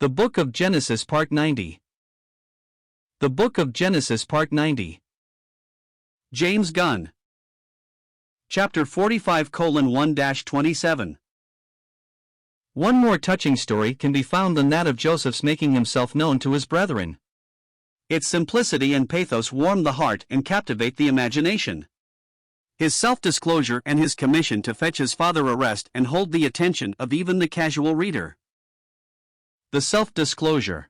The Book of Genesis Part 90. The Book of Genesis Part 90. James Gunn. Chapter 45:1-27. One more touching story can be found than that of Joseph's making himself known to his brethren. Its simplicity and pathos warm the heart and captivate the imagination. His self-disclosure and his commission to fetch his father arrest and hold the attention of even the casual reader. The self-disclosure.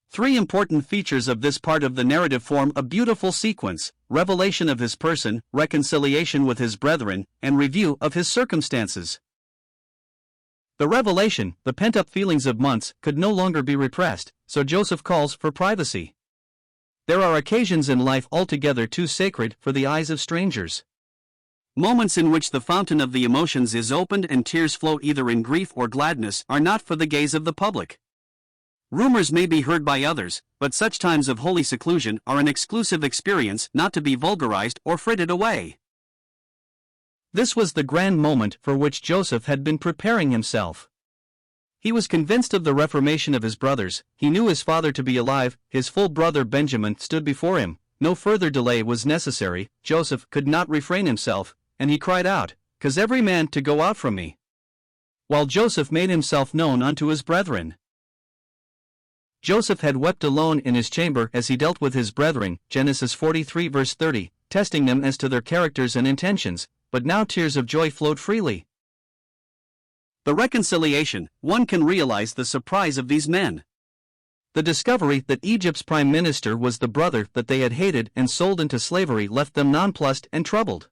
Three important features of this part of the narrative form a beautiful sequence: revelation of his person, reconciliation with his brethren, and review of his circumstances. The revelation, the pent-up feelings of months, could no longer be repressed, so Joseph calls for privacy. There are occasions in life altogether too sacred for the eyes of strangers. Moments in which the fountain of the emotions is opened and tears flow either in grief or gladness are not for the gaze of the public. Rumors may be heard by others, but such times of holy seclusion are an exclusive experience not to be vulgarized or frittered away. This was the grand moment for which Joseph had been preparing himself. He was convinced of the reformation of his brothers, he knew his father to be alive, his full brother Benjamin stood before him, no further delay was necessary. Joseph could not refrain himself, and he cried out, "'Cause every man to go out from me." While Joseph made himself known unto his brethren. Joseph had wept alone in his chamber as he dealt with his brethren, Genesis 43 verse 30, testing them as to their characters and intentions, but now tears of joy flowed freely. The reconciliation, one can realize the surprise of these men. The discovery that Egypt's prime minister was the brother that they had hated and sold into slavery left them nonplussed and troubled.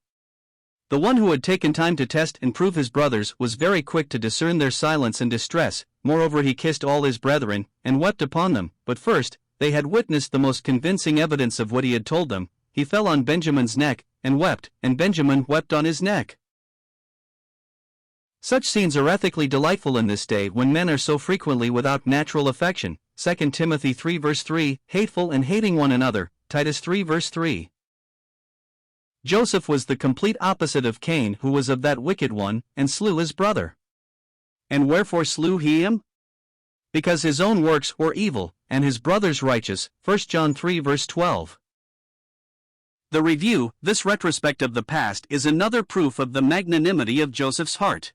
The one who had taken time to test and prove his brothers was very quick to discern their silence and distress. Moreover, he kissed all his brethren, and wept upon them. But first, they had witnessed the most convincing evidence of what he had told them. He fell on Benjamin's neck, and Benjamin wept on his neck. Such scenes are ethically delightful in this day when men are so frequently without natural affection. 2 Timothy 3 verse 3, hateful and hating one another, Titus 3 verse 3. Joseph was the complete opposite of Cain, who was of that wicked one, and slew his brother. And wherefore slew he him? Because his own works were evil, and his brother's righteous, 1 John 3 verse 12. The review, this retrospect of the past, is another proof of the magnanimity of Joseph's heart.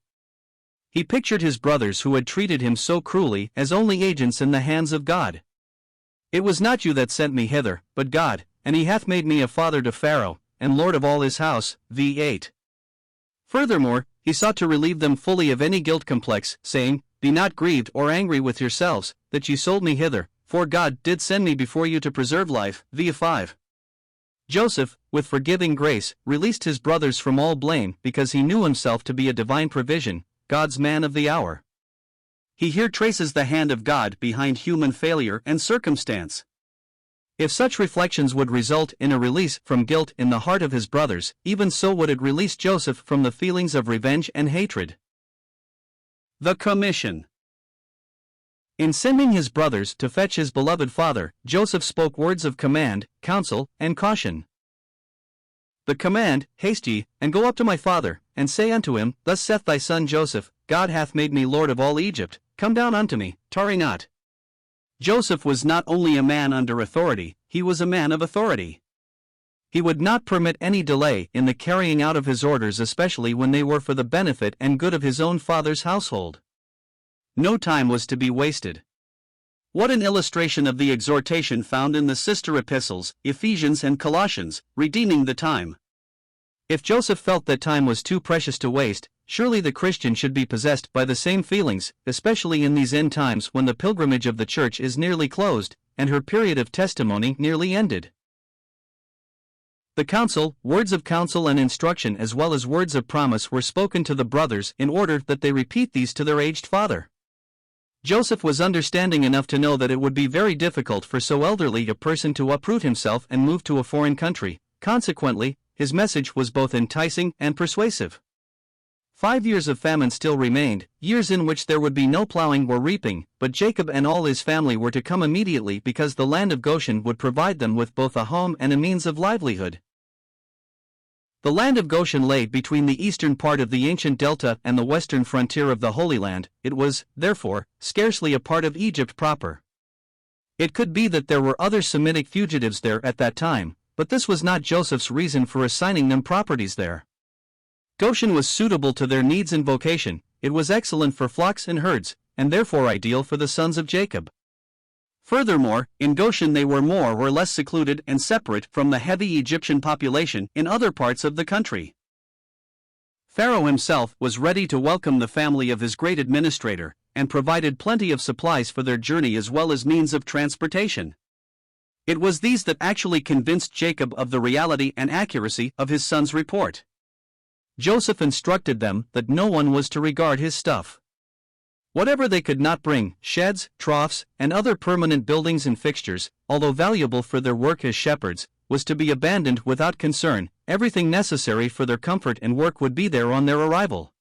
He pictured his brothers who had treated him so cruelly as only agents in the hands of God. "It was not you that sent me hither, but God, and he hath made me a father to Pharaoh, and lord of all his house." v. 8. Furthermore, he sought to relieve them fully of any guilt complex, saying, "Be not grieved or angry with yourselves, that ye sold me hither, for God did send me before you to preserve life." v. 5. Joseph, with forgiving grace, released his brothers from all blame because he knew himself to be a divine provision, God's man of the hour. He here traces the hand of God behind human failure and circumstance. If such reflections would result in a release from guilt in the heart of his brothers, even so would it release Joseph from the feelings of revenge and hatred. The commission. In sending his brothers to fetch his beloved father, Joseph spoke words of command, counsel, and caution. The command, "Haste ye, and go up to my father, and say unto him, Thus saith thy son Joseph, God hath made me Lord of all Egypt, come down unto me, tarry not." Joseph was not only a man under authority, he was a man of authority. He would not permit any delay in the carrying out of his orders, especially when they were for the benefit and good of his own father's household. No time was to be wasted. What an illustration of the exhortation found in the sister epistles, Ephesians and Colossians, redeeming the time. If Joseph felt that time was too precious to waste, surely the Christian should be possessed by the same feelings, especially in these end times when the pilgrimage of the church is nearly closed, and her period of testimony nearly ended. The counsel, words of counsel and instruction as well as words of promise were spoken to the brothers in order that they repeat these to their aged father. Joseph was understanding enough to know that it would be very difficult for so elderly a person to uproot himself and move to a foreign country. Consequently, his message was both enticing and persuasive. 5 years of famine still remained, years in which there would be no plowing or reaping, but Jacob and all his family were to come immediately because the land of Goshen would provide them with both a home and a means of livelihood. The land of Goshen lay between the eastern part of the ancient delta and the western frontier of the Holy Land. It was, therefore, scarcely a part of Egypt proper. It could be that there were other Semitic fugitives there at that time, but this was not Joseph's reason for assigning them properties there. Goshen was suitable to their needs and vocation. It was excellent for flocks and herds, and therefore ideal for the sons of Jacob. Furthermore, in Goshen they were more or less secluded and separate from the heavy Egyptian population in other parts of the country. Pharaoh himself was ready to welcome the family of his great administrator, and provided plenty of supplies for their journey as well as means of transportation. It was these that actually convinced Jacob of the reality and accuracy of his son's report. Joseph instructed them that no one was to regard his stuff. Whatever they could not bring, sheds, troughs, and other permanent buildings and fixtures, although valuable for their work as shepherds, was to be abandoned without concern. Everything necessary for their comfort and work would be there on their arrival.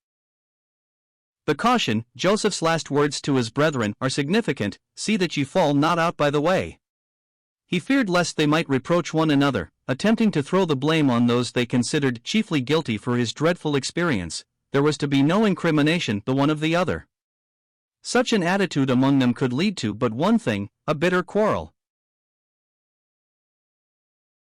The caution, Joseph's last words to his brethren, are significant: see that ye fall not out by the way. He feared lest they might reproach one another, attempting to throw the blame on those they considered chiefly guilty for his dreadful experience. There was to be no incrimination the one of the other. Such an attitude among them could lead to but one thing, a bitter quarrel.